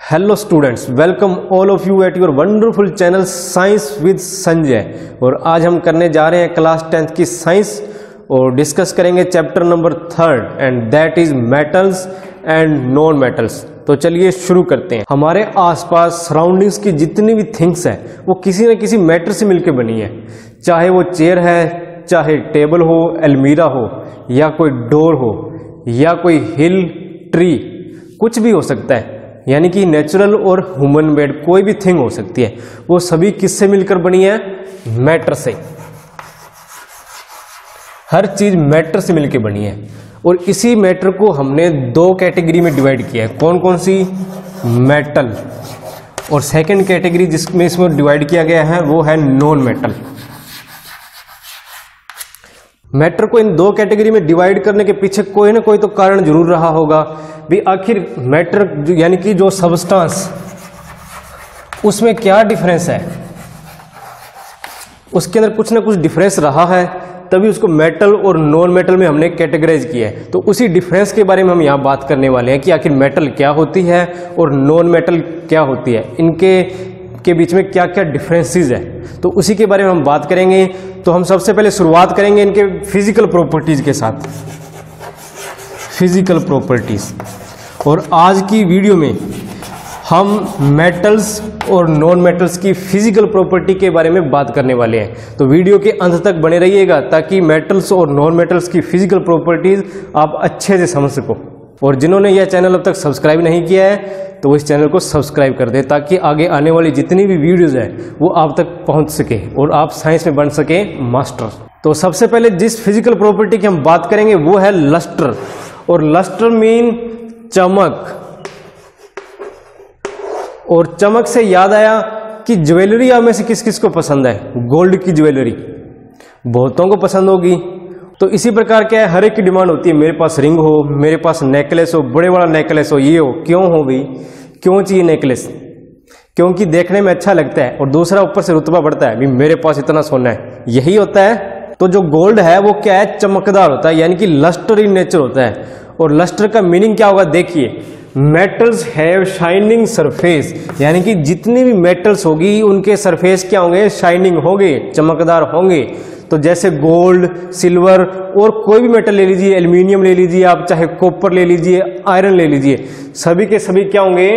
Hello students, welcome all of you at your wonderful channel science with Sanjay. और आज हम करने जा रहे हैं क्लास 10th की साइंस और डिस्कस करेंगे chapter number 3 and that is metals and non metals. तो चलिए शुरू करते हैं। हमारे आसपास सराउंडिंग्स की जितनी भी थिंग्स है वो किसी न किसी मैटर से मिलकर बनी है। चाहे वो चेयर है, चाहे टेबल हो, अलमीरा हो, या कोई डोर हो, या कोई हिल, ट्री, कुछ भी हो सकता है। यानी कि नेचुरल और ह्यूमन मेड कोई भी थिंग हो सकती है। वो सभी किससे मिलकर बनी है? मैटर से। हर चीज मैटर से मिलकर बनी है। और इसी मैटर को हमने दो कैटेगरी में डिवाइड किया है। कौन कौन सी? मेटल। और सेकंड कैटेगरी जिसमें इसमें डिवाइड किया गया है वो है नॉन मेटल। मैटर को इन दो कैटेगरी में डिवाइड करने के पीछे कोई ना कोई तो कारण जरूर रहा होगा भी। आखिर मैटर यानी कि जो सबस्टांस, उसमें क्या डिफरेंस है, उसके अंदर कुछ ना कुछ डिफरेंस रहा है, तभी उसको मेटल और नॉन मेटल में हमने कैटेगराइज किया है। तो उसी डिफरेंस के बारे में हम यहाँ बात करने वाले हैं कि आखिर मेटल क्या होती है और नॉन मेटल क्या होती है, इनके बीच में क्या क्या डिफरेंसेस है, तो उसी के बारे में हम बात करेंगे। तो हम सबसे पहले शुरुआत करेंगे इनके फिजिकल प्रॉपर्टीज के साथ। Physical properties. और आज की वीडियो में हम मेटल्स और नॉन मेटल्स की फिजिकल प्रॉपर्टी के बारे में बात करने वाले हैं। तो वीडियो के अंत तक बने रहिएगा ताकि मेटल्स और नॉन मेटल्स की फिजिकल प्रॉपर्टीज आप अच्छे से समझ सको। और जिन्होंने यह चैनल अब तक सब्सक्राइब नहीं किया है तो वो इस चैनल को सब्सक्राइब कर दे ताकि आगे आने वाली जितनी भी वीडियोस है वो आप तक पहुंच सके और आप साइंस में बन सके मास्टर। तो सबसे पहले जिस फिजिकल प्रॉपर्टी की हम बात करेंगे वो है लस्टर। और लस्टर मीन चमक। और चमक से याद आया कि ज्वेलरी आप में से किस किस को पसंद है? गोल्ड की ज्वेलरी बहुतों को पसंद होगी। तो इसी प्रकार क्या है, हर एक की डिमांड होती है, मेरे पास रिंग हो, मेरे पास नेकलेस हो, बड़े बड़ा नेकलेस हो, ये हो। क्यों हो भाई? क्यों चाहिए नेकलेस? क्योंकि देखने में अच्छा लगता है और दूसरा ऊपर से रुतबा बढ़ता है भी मेरे पास इतना सोना है, यही होता है। तो जो गोल्ड है वो क्या है? चमकदार होता है, यानी कि लस्टर इन नेचर होता है। और लस्टर का मीनिंग क्या होगा? देखिए, मेटल्स हैव शाइनिंग सरफेस, यानी कि जितनी भी मेटल्स होगी उनके सरफेस क्या होंगे? शाइनिंग होंगे, चमकदार होंगे। तो जैसे गोल्ड, सिल्वर और कोई भी मेटल ले लीजिए, एल्यूमिनियम ले लीजिए आप, चाहे कॉपर ले लीजिए, आयरन ले लीजिए, सभी के सभी क्या होंगे?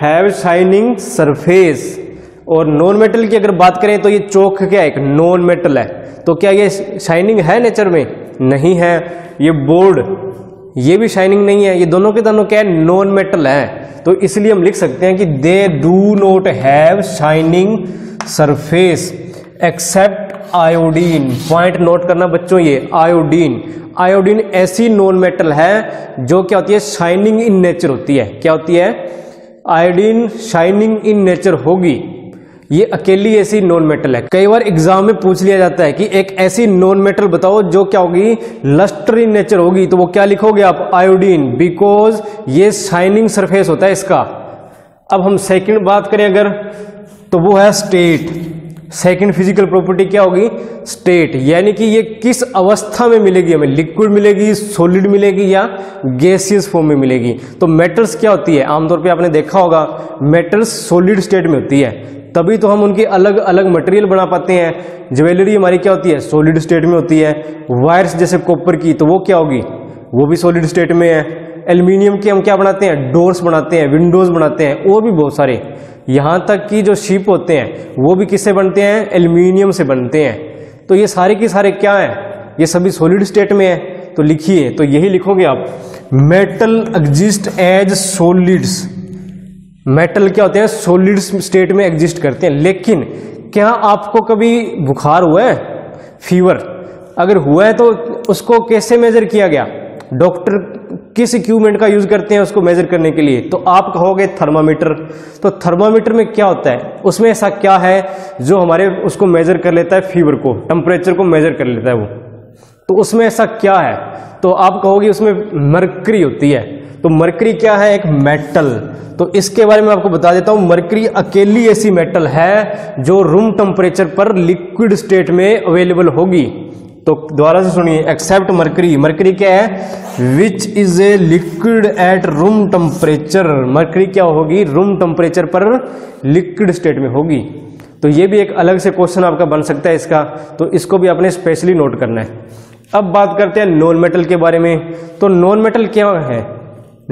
Have shining surface. और नॉन मेटल की अगर बात करें तो ये चौक क्या है? एक नॉन मेटल है। तो क्या ये शाइनिंग है नेचर में? नहीं है। ये बोर्ड, ये भी शाइनिंग नहीं है। ये दोनों के दोनों क्या है? नॉन मेटल है। तो इसलिए हम लिख सकते हैं कि they do not have shining surface except iodine. Point note करना बच्चों, ये आयोडीन। आयोडीन ऐसी नॉन मेटल है जो क्या होती है? शाइनिंग इन नेचर होती है। क्या होती है? आयोडीन शाइनिंग इन नेचर होगी। ये अकेली ऐसी नॉन मेटल है। कई बार एग्जाम में पूछ लिया जाता है कि एक ऐसी नॉन मेटल बताओ जो क्या होगी? लस्टर इन नेचर होगी। तो वो क्या लिखोगे आप? आयोडीन, बिकॉज ये शाइनिंग सरफेस होता है इसका। अब हम सेकंड बात करें अगर, तो वो है स्टेट। सेकंड फिजिकल प्रॉपर्टी क्या होगी? स्टेट, यानी कि ये किस अवस्था में मिलेगी हमें? लिक्विड मिलेगी, सॉलिड मिलेगी, या गैसियस फॉर्म में मिलेगी? तो मेटल्स क्या होती है? आमतौर पे आपने देखा होगा मेटल्स सॉलिड स्टेट में होती है, तभी तो हम उनके अलग अलग मटेरियल बना पाते हैं। ज्वेलरी हमारी क्या होती है? सॉलिड स्टेट में होती है। वायर्स जैसे कॉपर की, तो वो क्या होगी? वो भी सॉलिड स्टेट में है। एल्यूमिनियम के हम क्या बनाते हैं? डोर्स बनाते हैं, विंडोज बनाते हैं, और भी बहुत सारे। यहां तक कि जो शिप होते हैं वो भी किससे बनते हैं? एल्यूमिनियम से बनते हैं। तो ये सारे के सारे क्या है? ये सभी सॉलिड स्टेट में है। तो लिखिए, तो यही लिखोगे आप, metal exist as solids. Metal क्या होते हैं? सॉलिड स्टेट में एग्जिस्ट करते हैं। लेकिन क्या आपको कभी बुखार हुआ है? फीवर अगर हुआ है तो उसको कैसे मेजर किया गया? डॉक्टर किस इक्विपमेंट का यूज करते हैं उसको मेजर करने के लिए? तो आप कहोगे थर्मामीटर। तो थर्मामीटर में क्या होता है? उसमें ऐसा क्या है जो हमारे उसको मेजर कर लेता है? फीवर को, टेम्परेचर को मेजर कर लेता है वो। तो उसमें ऐसा क्या है? तो आप कहोगे उसमें मरकरी होती है। तो मरकरी क्या है? एक मेटल। तो इसके बारे में आपको बता देता हूं, मरकरी अकेली ऐसी मेटल है जो रूम टेम्परेचर पर लिक्विड स्टेट में अवेलेबल होगी। तो दोबारा से सुनिए, एक्सेप्ट मरकरी। मरकरी क्या है? Which is a liquid at room temperature. Mercury क्या होगी? रूम टेम्परेचर पर लिक्विड स्टेट में होगी। तो ये भी एक अलग से क्वेश्चन आपका बन सकता है इसका, तो इसको भी आपने स्पेशली नोट करना है। अब बात करते हैं नॉन मेटल के बारे में। तो नॉन मेटल क्या है?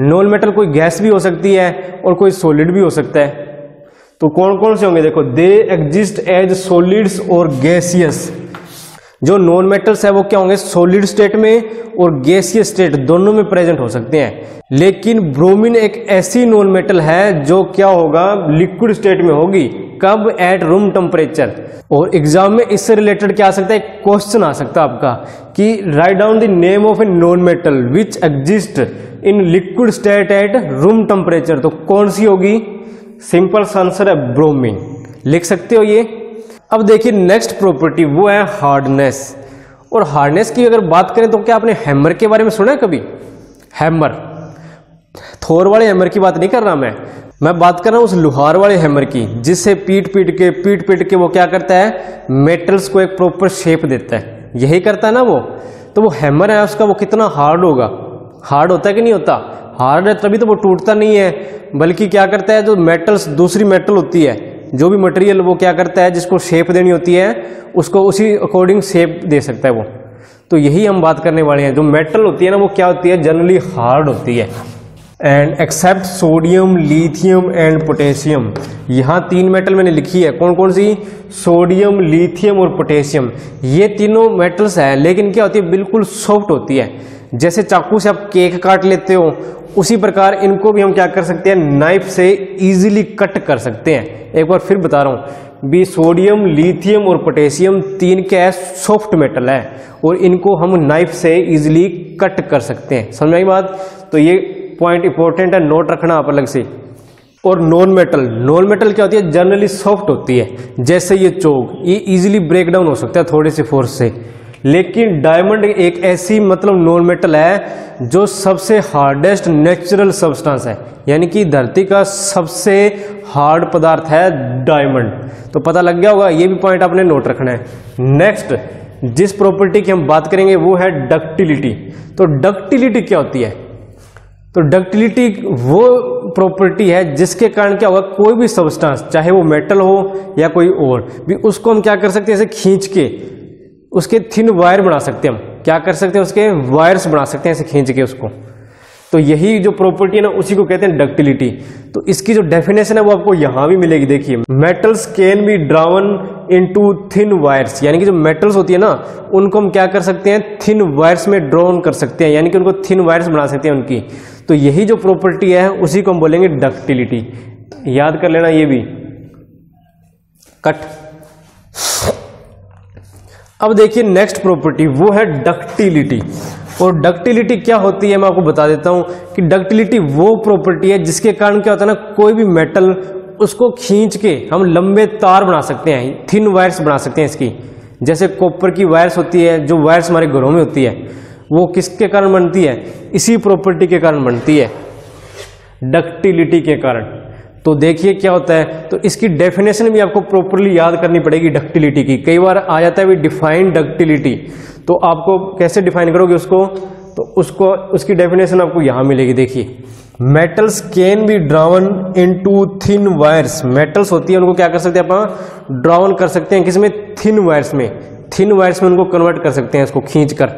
नॉन मेटल कोई गैस भी हो सकती है और कोई सॉलिड भी हो सकता है। तो कौन कौन से होंगे? देखो, दे एग्जिस्ट एज सॉलिड्स और गैसियस। जो नॉन मेटल्स है वो क्या होंगे? सॉलिड स्टेट में और गैसियस स्टेट दोनों में प्रेजेंट हो सकते हैं। लेकिन ब्रोमीन एक ऐसी नॉन मेटल है जो क्या होगा? लिक्विड स्टेट में होगी। कब? At room temperature. और एग्जाम में इससे रिलेटेड क्या आ सकता है? क्वेश्चन आ सकता है आपका कि write down the name of a non metal which exist in liquid state at room temperature. तो कौन सी होगी? सिंपल आंसर है ब्रोमीन। लिख सकते हो ये। अब देखिए नेक्स्ट प्रॉपर्टी, वो है हार्डनेस। और हार्डनेस की अगर बात करें तो क्या आपने हैमर के बारे में सुना है कभी? हैमर, थोर वाले हैमर की बात नहीं कर रहा मैं बात कर रहा हूं उस लोहार वाले हैमर की, जिससे पीट पीट के वो क्या करता है? मेटल्स को एक प्रॉपर शेप देता है। यही करता है ना वो। तो वो हैमर है उसका, वो कितना हार्ड होगा? हार्ड होता है कि नहीं होता? हार्ड है तभी तो वो टूटता नहीं है, बल्कि क्या करता है? जो मेटल्स, दूसरी मेटल होती है, जो भी मटेरियल वो क्या करता है? जिसको शेप देनी होती है उसको उसी अकॉर्डिंग शेप दे सकता है वो। तो यही हम बात करने वाले हैं। जो मेटल होती है ना वो क्या होती है? जनरली हार्ड होती है। And except sodium, lithium and potassium. यहाँ 3 मेटल मैंने लिखी है। कौन कौन सी? सोडियम, लिथियम और पोटेशियम। ये तीनों मेटल्स हैं, लेकिन क्या होती है? बिल्कुल सॉफ्ट होती है। जैसे चाकू से आप केक काट लेते हो, उसी प्रकार इनको भी हम क्या कर सकते हैं? नाइफ से इजीली कट कर सकते हैं। एक बार फिर बता रहा हूं भी, सोडियम, लिथियम और पोटेशियम 3 क्या है? सॉफ्ट मेटल है और इनको हम नाइफ से इजीली कट कर सकते हैं। समझ आई बात? तो ये पॉइंट इंपॉर्टेंट है, नोट रखना आप अलग से। और नॉन मेटल क्या होती है? जनरली सॉफ्ट होती है। जैसे ये चोक, ये इजीली ब्रेक डाउन हो सकता है थोड़े से फोर्स से। लेकिन डायमंड एक ऐसी मतलब नॉन मेटल है जो सबसे हार्डेस्ट नेचुरल सब्सटेंस है, यानी कि धरती का सबसे हार्ड पदार्थ है डायमंड। तो पता लग गया होगा, ये भी पॉइंट आपने नोट रखना है। नेक्स्ट जिस प्रॉपर्टी की हम बात करेंगे वो है डक्टिलिटी। तो डक्टिलिटी क्या होती है? तो डक्टिलिटी वो प्रॉपर्टी है जिसके कारण क्या होगा? कोई भी सब्सटेंस, चाहे वो मेटल हो या कोई और भी, उसको हम क्या कर सकते हैं? ऐसे खींच के उसके थिन वायर बना सकते हैं। हम क्या कर सकते हैं? उसके वायर्स बना सकते हैं ऐसे खींच के उसको। तो यही जो प्रॉपर्टी है ना, उसी को कहते हैं डक्टिलिटी। तो इसकी जो डेफिनेशन है वो आपको यहां भी मिलेगी। देखिए, metals can be drawn into thin wires, यानी कि जो मेटल्स होती है ना, उनको हम क्या कर सकते हैं? थिन वायर्स में ड्रॉन कर सकते हैं, यानी कि उनको थिन वायर्स बना सकते हैं उनकी। तो यही जो प्रॉपर्टी है उसी को हम बोलेंगे डक्टिलिटी। याद कर लेना ये भी। कट। अब देखिए नेक्स्ट प्रॉपर्टी, वो है डक्टिलिटी। और डक्टिलिटी क्या होती है मैं आपको बता देता हूं कि डक्टिलिटी वो प्रॉपर्टी है जिसके कारण क्या होता है ना, कोई भी मेटल, उसको खींच के हम लंबे तार बना सकते हैं, थिन वायर्स बना सकते हैं इसकी। जैसे कॉपर की वायर्स होती है, जो वायर्स हमारे घरों में होती है, वो किसके कारण बनती है? इसी प्रॉपर्टी के कारण बनती है, डक्टिलिटी के कारण। तो देखिए क्या होता है, तो इसकी डेफिनेशन भी आपको प्रॉपर्ली याद करनी पड़ेगी डक्टिलिटी की। कई बार आ जाता है भी डिफाइन डक्टिलिटी, तो आपको कैसे डिफाइन करोगे उसको? तो उसको, उसकी डेफिनेशन आपको यहां मिलेगी। देखिए, metals can be drawn into thin wires. Metals होती है, उनको क्या कर सकते हैं अपन? ड्रावन कर सकते हैं। किसमें? थिन वायर्स में। थिन वायर्स में उनको कन्वर्ट कर सकते हैं इसको खींचकर।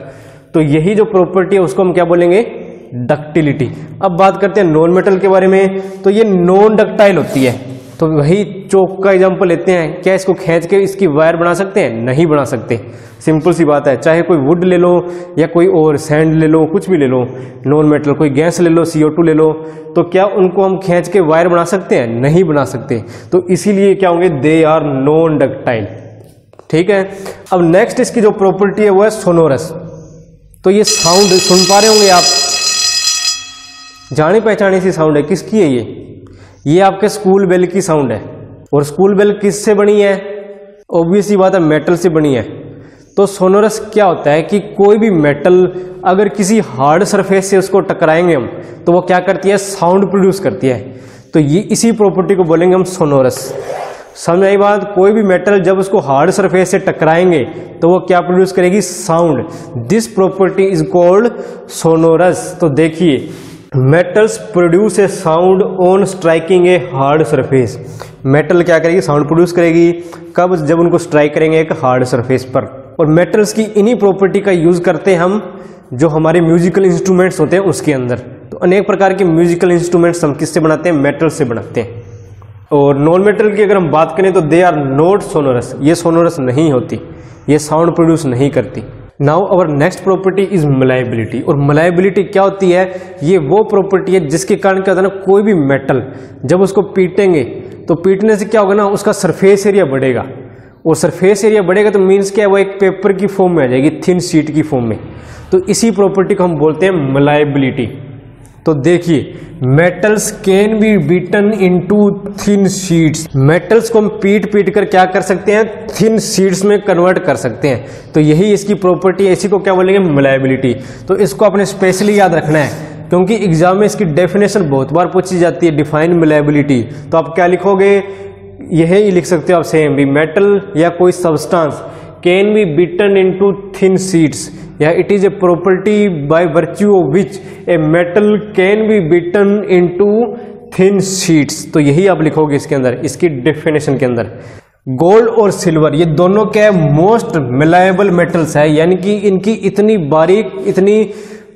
तो यही जो प्रॉपर्टी है उसको हम क्या बोलेंगे? डक्टिलिटी। अब बात करते हैं नॉन मेटल के बारे में। तो ये नॉन डक्टाइल होती है। तो वही चौक का एग्जांपल लेते हैं। क्या इसको खींच के इसकी वायर बना सकते हैं? नहीं बना सकते। सिंपल सी बात है। चाहे कोई वुड ले लो या कोई और सैंड ले लो, कुछ भी ले लो, नॉन मेटल, कोई गैस ले लो, CO2 ले लो, तो क्या उनको हम खींच के वायर बना सकते हैं? नहीं बना सकते। तो इसीलिए क्या होंगे? They are non ductile. ठीक है। अब नेक्स्ट इसकी जो प्रॉपर्टी है वो है सोनोरस। तो ये साउंड सुन पा रहे होंगे आप, जानी पहचानी सी साउंड है। किसकी है ये आपके स्कूल बेल की साउंड है। और स्कूल बेल किससे बनी है? ऑब्वियस ही बात है, मेटल से बनी है। तो सोनोरस क्या होता है कि कोई भी मेटल अगर किसी हार्ड सरफेस से उसको टकराएंगे हम, तो वो क्या करती है? साउंड प्रोड्यूस करती है। तो ये इसी प्रॉपर्टी को बोलेंगे हम सोनोरस। समझ आई बात। कोई भी मेटल जब उसको हार्ड सरफेस से टकराएंगे तो वो क्या प्रोड्यूस करेगी, sound. This property is called sonorous. तो देखिए metals produce a sound on striking a hard surface. Metal क्या करेगी, साउंड प्रोड्यूस करेगी, कब, जब उनको स्ट्राइक करेंगे एक हार्ड सरफेस पर। और मेटल्स की इन्हीं प्रॉपर्टी का यूज करते हैं हम जो हमारे म्यूजिकल इंस्ट्रूमेंट्स होते हैं उसके अंदर। तो अनेक प्रकार के म्यूजिकल इंस्ट्रूमेंट्स हम किससे बनाते हैं, मेटल से बनाते हैं। और नॉन मेटल की अगर हम बात करें तो दे आर नॉट सोनोरस, ये सोनोरस नहीं होती, ये साउंड प्रोड्यूस नहीं करती। Now our next property is malleability. और मलाइबिलिटी क्या होती है, ये वो प्रॉपर्टी है जिसके कारण क्या होता है ना, कोई भी मेटल जब उसको पीटेंगे तो पीटने से क्या होगा ना, उसका सरफेस एरिया बढ़ेगा। और सरफेस एरिया बढ़ेगा तो मीन्स क्या है, वो एक पेपर की फॉर्म में आ जाएगी, थिन शीट की फॉर्म में। तो इसी प्रॉपर्टी को हम बोलते हैं मलाइबिलिटी। तो देखिए metals can be beaten into thin sheets. Metals को हम पीट पीट कर क्या कर सकते हैं, थिन शीट्स में कन्वर्ट कर सकते हैं। तो यही इसकी प्रॉपर्टी है, इसी को क्या बोलेंगे, मलाइबिलिटी। तो इसको आपने स्पेशली याद रखना है क्योंकि एग्जाम में इसकी डेफिनेशन बहुत बार पूछी जाती है, डिफाइन मलाइबिलिटी। तो आप क्या लिखोगे, यही लिख सकते हो आप सेम भी, मेटल या कोई substance can be beaten into thin sheets, या it is a property by virtue of which a metal can be beaten into thin sheets. तो यही आप लिखोगे इसके अंदर, इसकी डेफिनेशन के अंदर। गोल्ड और सिल्वर ये दोनों क्या है, मोस्ट मलायबल मेटल्स है, यानी कि इनकी इतनी बारीक, इतनी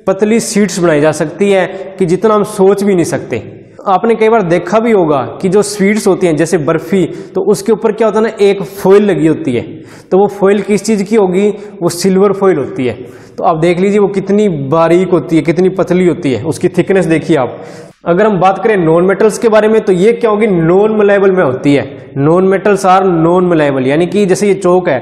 पतली शीट्स बनाई जा सकती है कि जितना हम सोच भी नहीं सकते। आपने कई बार देखा भी होगा कि जो स्वीट्स होती हैं जैसे बर्फी, तो उसके ऊपर क्या होता है ना, एक फॉइल लगी होती है। तो वो फॉइल किस चीज की होगी, वो सिल्वर फॉइल होती है। तो आप देख लीजिए वो कितनी बारीक होती है, कितनी पतली होती है, उसकी थिकनेस देखिए आप। अगर हम बात करें नॉन मेटल्स के बारे में तो ये क्या होगी, नॉन मलायबल में होती है। नॉन मेटल्स आर नॉन मलायबल, यानी कि जैसे ये चौक है,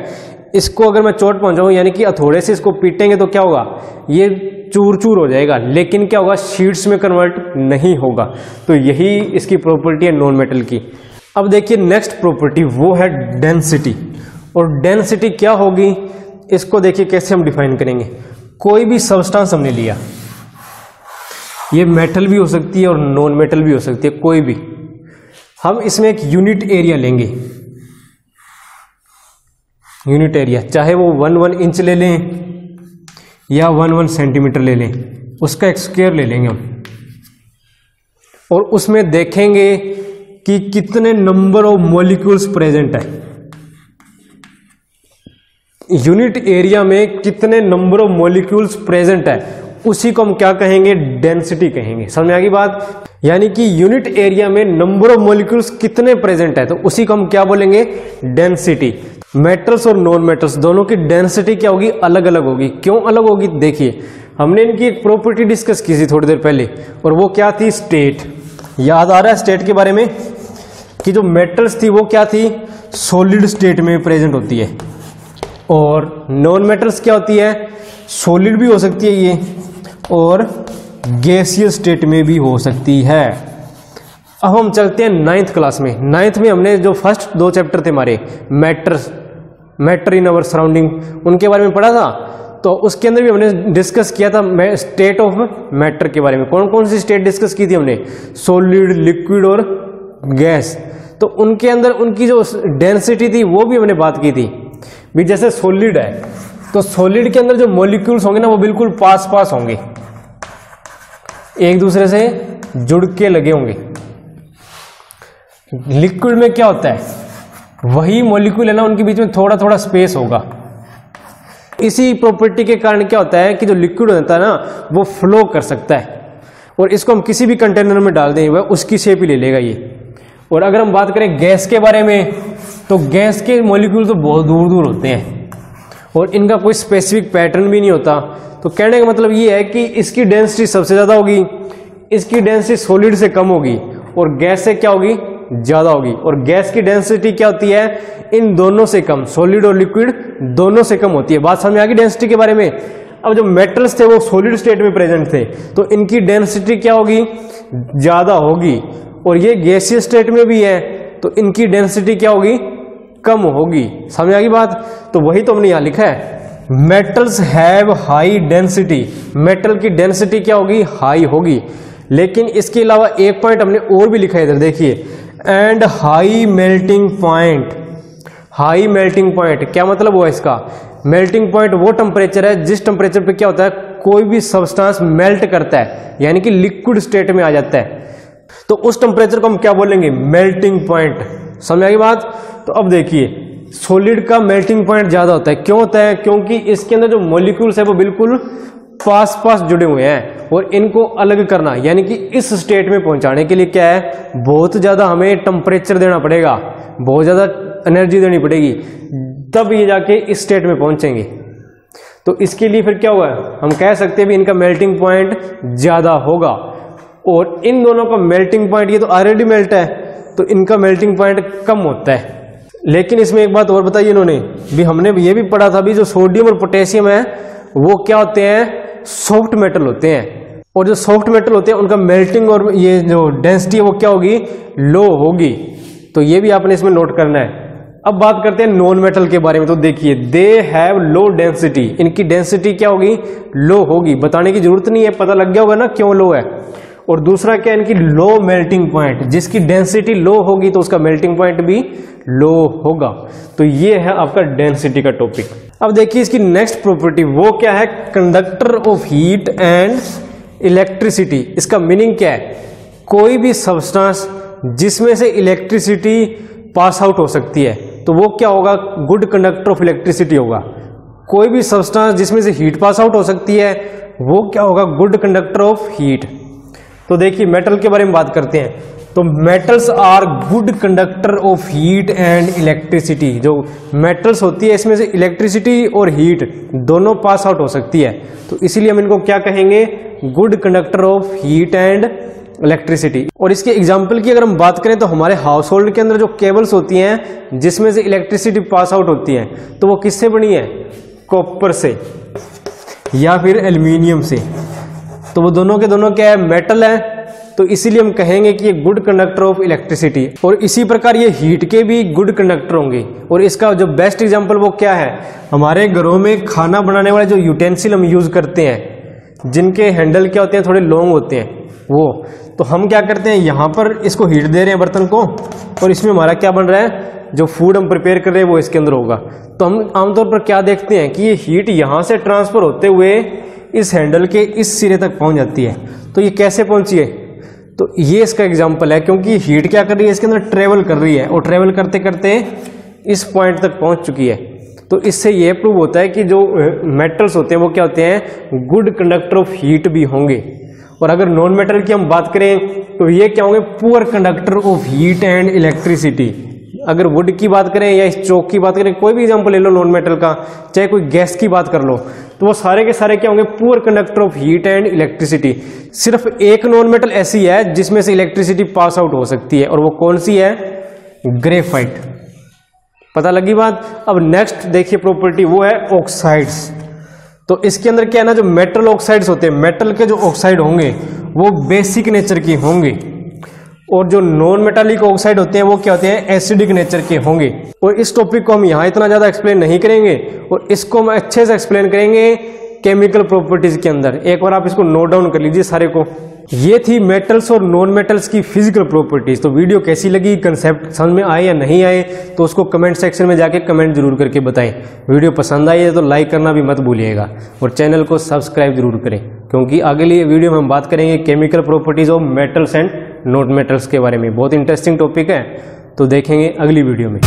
इसको अगर मैं चोट पहुंचाऊं यानी कि हथौड़े से इसको पीटेंगे तो क्या होगा, ये चूर चूर हो जाएगा, लेकिन क्या होगा, शीट्स में कन्वर्ट नहीं होगा। तो यही इसकी प्रॉपर्टी है नॉन मेटल की। अब देखिए नेक्स्ट प्रॉपर्टी वो है डेंसिटी। और डेंसिटी क्या होगी, इसको देखिए कैसे हम डिफाइन करेंगे। कोई भी सब्सटेंस हमने लिया, ये मेटल भी हो सकती है और नॉन मेटल भी हो सकती है, कोई भी, हम इसमें एक यूनिट एरिया लेंगे। यूनिट एरिया चाहे वो 1 इंच ले लें या 1 सेंटीमीटर ले लें, उसका एक स्क्वायर ले लेंगे हम, और उसमें देखेंगे कि कितने नंबर ऑफ मॉलिक्यूल्स प्रेजेंट है। यूनिट एरिया में कितने नंबर ऑफ मॉलिक्यूल्स प्रेजेंट है, उसी को हम क्या कहेंगे, डेंसिटी कहेंगे। समझ में आ गई बात। यानी कि यूनिट एरिया में नंबर ऑफ मॉलिक्यूल्स कितने प्रेजेंट है, तो उसी को हम क्या बोलेंगे, डेंसिटी। मेटल्स और नॉन मेटल्स दोनों की डेंसिटी क्या होगी, अलग अलग होगी। क्यों अलग होगी, देखिए हमने इनकी एक प्रॉपर्टी डिस्कस की थी थोड़ी देर पहले, और वो क्या थी, स्टेट। याद आ रहा है स्टेट के बारे में, कि जो मेटल्स थी वो क्या थी, सॉलिड स्टेट में प्रेजेंट होती है, और नॉन मेटल्स क्या होती है, सॉलिड भी हो सकती है ये, और गैसियस स्टेट में भी हो सकती है। अब हम चलते हैं 9th क्लास में। 9th में हमने जो फर्स्ट 2 चैप्टर थे हमारे, मैटर इन अवर सराउंडिंग, उनके बारे में पढ़ा था। तो उसके अंदर भी हमने डिस्कस किया था स्टेट ऑफ मैटर के बारे में। कौन कौन सी स्टेट डिस्कस की थी हमने, सॉलिड, लिक्विड और गैस। तो उनके अंदर उनकी जो डेंसिटी थी वो भी हमने बात की थी। भी जैसे सॉलिड है, तो सॉलिड के अंदर जो मॉलिक्यूल्स होंगे ना, वो बिल्कुल पास पास होंगे, एक दूसरे से जुड़ के लगे होंगे। लिक्विड में क्या होता है, वही मॉलिक्यूल है ना, उनके बीच में थोड़ा थोड़ा स्पेस होगा। इसी प्रॉपर्टी के कारण क्या होता है कि जो लिक्विड होता है ना, वो फ्लो कर सकता है, और इसको हम किसी भी कंटेनर में डाल दें वह उसकी शेप ही ले लेगा ये। और अगर हम बात करें गैस के बारे में, तो गैस के मॉलिक्यूल तो बहुत दूर दूर होते हैं, और इनका कोई स्पेसिफिक पैटर्न भी नहीं होता। तो कहने का मतलब ये है कि इसकी डेंसिटी सबसे ज्यादा होगी, इसकी डेंसिटी सॉलिड से कम होगी, और गैस से क्या होगी, ज्यादा होगी। और गैस की डेंसिटी क्या होती है, इन दोनों से कम, सॉलिड और लिक्विड दोनों से कम होती है। बात समझ आ गई डेंसिटी के बारे में। अब जो मेटल्स थे वो सॉलिड स्टेट में प्रेजेंट थे, तो इनकी डेंसिटी क्या होगी, ज्यादा होगी। और ये गैसियस स्टेट में भी है, तो इनकी डेंसिटी क्या होगी, कम होगी। समझ आ गई बात। तो वही तो हमने यहां लिखा है, metals have high density. Metal की डेंसिटी क्या होगी, हाई होगी। लेकिन इसके अलावा एक पॉइंट हमने और भी लिखा है इधर, देखिए, and high melting point. High melting point क्या मतलब हुआ इसका? मेल्टिंग पॉइंट वो टेम्परेचर है जिस टेम्परेचर पे क्या होता है, कोई भी सब्सटेंस मेल्ट करता है, यानी कि लिक्विड स्टेट में आ जाता है। तो उस टेम्परेचर को हम क्या बोलेंगे? Melting point. समझ आई बात? तो अब देखिए, सॉलिड का मेल्टिंग पॉइंट ज्यादा होता है। क्यों होता है? क्योंकि इसके अंदर जो मॉलिक्यूल्स है वो बिल्कुल पास पास जुड़े हुए हैं, और इनको अलग करना यानी कि इस स्टेट में पहुंचाने के लिए क्या है, बहुत ज्यादा हमें टेम्परेचर देना पड़ेगा, बहुत ज्यादा एनर्जी देनी पड़ेगी, तब ये जाके इस स्टेट में पहुंचेंगे। तो इसके लिए फिर क्या हुआ, हम कह सकते हैं भी इनका मेल्टिंग पॉइंट ज्यादा होगा। और इन दोनों का मेल्टिंग पॉइंट, ये तो ऑलरेडी मेल्ट है, तो इनका मेल्टिंग पॉइंट कम होता है। लेकिन इसमें एक बात और बताई इन्होंने भी, हमने ये भी पढ़ा था भी, जो सोडियम और पोटेशियम है वो क्या होते हैं, सॉफ्ट मेटल होते हैं, और जो सॉफ्ट मेटल होते हैं उनका मेल्टिंग और ये जो डेंसिटी है वो क्या होगी, लो होगी। तो ये भी आपने इसमें नोट करना है। अब बात करते हैं नॉन मेटल के बारे में। तो देखिए, दे हैव लो डेंसिटी, इनकी डेंसिटी क्या होगी, लो होगी। बताने की जरूरत नहीं है, पता लग गया होगा ना क्यों लो है। और दूसरा क्या, इनकी लो मेल्टिंग पॉइंट, जिसकी डेंसिटी लो होगी तो उसका मेल्टिंग पॉइंट भी लो होगा। तो ये है आपका डेंसिटी का टॉपिक। अब देखिए इसकी नेक्स्ट प्रॉपर्टी, वो क्या है, conductor of heat and electricity. इसका मीनिंग क्या है, कोई भी सब्सटेंस जिसमें से इलेक्ट्रिसिटी पास आउट हो सकती है तो वो क्या होगा, गुड कंडक्टर ऑफ इलेक्ट्रिसिटी होगा। कोई भी सब्सटेंस जिसमें से हीट पास आउट हो सकती है वो क्या होगा, गुड कंडक्टर ऑफ हीट। तो देखिए मेटल के बारे में बात करते हैं। तो metals are good conductor of heat and electricity. जो मेटल्स होती है इसमें से इलेक्ट्रिसिटी और हीट दोनों पास आउट हो सकती है, तो इसीलिए हम इनको क्या कहेंगे, good conductor of heat and electricity. और इसके एग्जाम्पल की अगर हम बात करें तो हमारे हाउस होल्ड के अंदर जो केबल्स होती हैं जिसमें से इलेक्ट्रिसिटी पास आउट होती है, तो वो किससे बनी है, कॉपर से या फिर एल्यूमिनियम से। तो वो दोनों के दोनों क्या है, मेटल है, तो इसीलिए हम कहेंगे कि ये गुड कंडक्टर ऑफ इलेक्ट्रिसिटी। और इसी प्रकार ये हीट के भी गुड कंडक्टर होंगे। और इसका जो बेस्ट एग्जांपल वो क्या है, हमारे घरों में खाना बनाने वाले जो यूटेंसिल हम यूज करते हैं, जिनके हैंडल क्या होते हैं, थोड़े लॉन्ग होते हैं, वो तो हम क्या करते हैं, यहाँ पर इसको हीट दे रहे हैं बर्तन को, और इसमें हमारा क्या बन रहा है, जो फूड हम प्रिपेयर कर रहे हैं वो इसके अंदर होगा। तो हम आमतौर पर क्या देखते हैं कि ये हीट यहाँ से ट्रांसफर होते हुए इस हैंडल के इस सिरे तक पहुंच जाती है। तो ये कैसे पहुंची है, तो ये इसका एग्जांपल है, क्योंकि हीट क्या कर रही है, इसके अंदर ट्रेवल कर रही है, और ट्रेवल करते करते इस पॉइंट तक पहुंच चुकी है। तो इससे ये प्रूव होता है कि जो मेटल्स होते हैं वो क्या होते हैं, गुड कंडक्टर ऑफ हीट भी होंगे। और अगर नॉन मेटल की हम बात करें तो ये क्या होंगे, poor conductor of heat and electricity. अगर वुड की बात करें या इस चौक की बात करें, कोई भी एग्जांपल ले लो नॉन मेटल का, चाहे कोई गैस की बात कर लो, तो वो सारे के सारे क्या होंगे, poor conductor of heat and electricity. सिर्फ एक नॉन मेटल ऐसी है जिसमें से इलेक्ट्रिसिटी पास आउट हो सकती है, और वो कौन सी है, ग्रेफाइट। पता लगी बात। अब नेक्स्ट देखिए प्रॉपर्टी, वो है ऑक्साइड्स। तो इसके अंदर क्या है ना, जो मेटल ऑक्साइड्स होते हैं, मेटल के जो ऑक्साइड होंगे वो बेसिक नेचर की होंगे, और जो नॉन मेटालिक ऑक्साइड होते हैं वो क्या होते हैं, एसिडिक नेचर के होंगे। और इस टॉपिक को हम यहाँ इतना ज्यादा एक्सप्लेन नहीं करेंगे, और इसको हम अच्छे से एक्सप्लेन करेंगे केमिकल प्रॉपर्टीज के अंदर। एक बार आप इसको नोट डाउन कर लीजिए सारे को। ये थी मेटल्स और नॉन मेटल्स की फिजिकल प्रॉपर्टीज। तो वीडियो कैसी लगी, कंसेप्ट समझ में आए या नहीं आए, तो उसको कमेंट सेक्शन में जाके कमेंट जरूर करके बताएं। वीडियो पसंद आई है तो लाइक करना भी मत भूलिएगा, और चैनल को सब्सक्राइब जरूर करें, क्योंकि अगली वीडियो में हम बात करेंगे chemical properties of metals and non metals के बारे में। बहुत इंटरेस्टिंग टॉपिक है, तो देखेंगे अगली वीडियो में।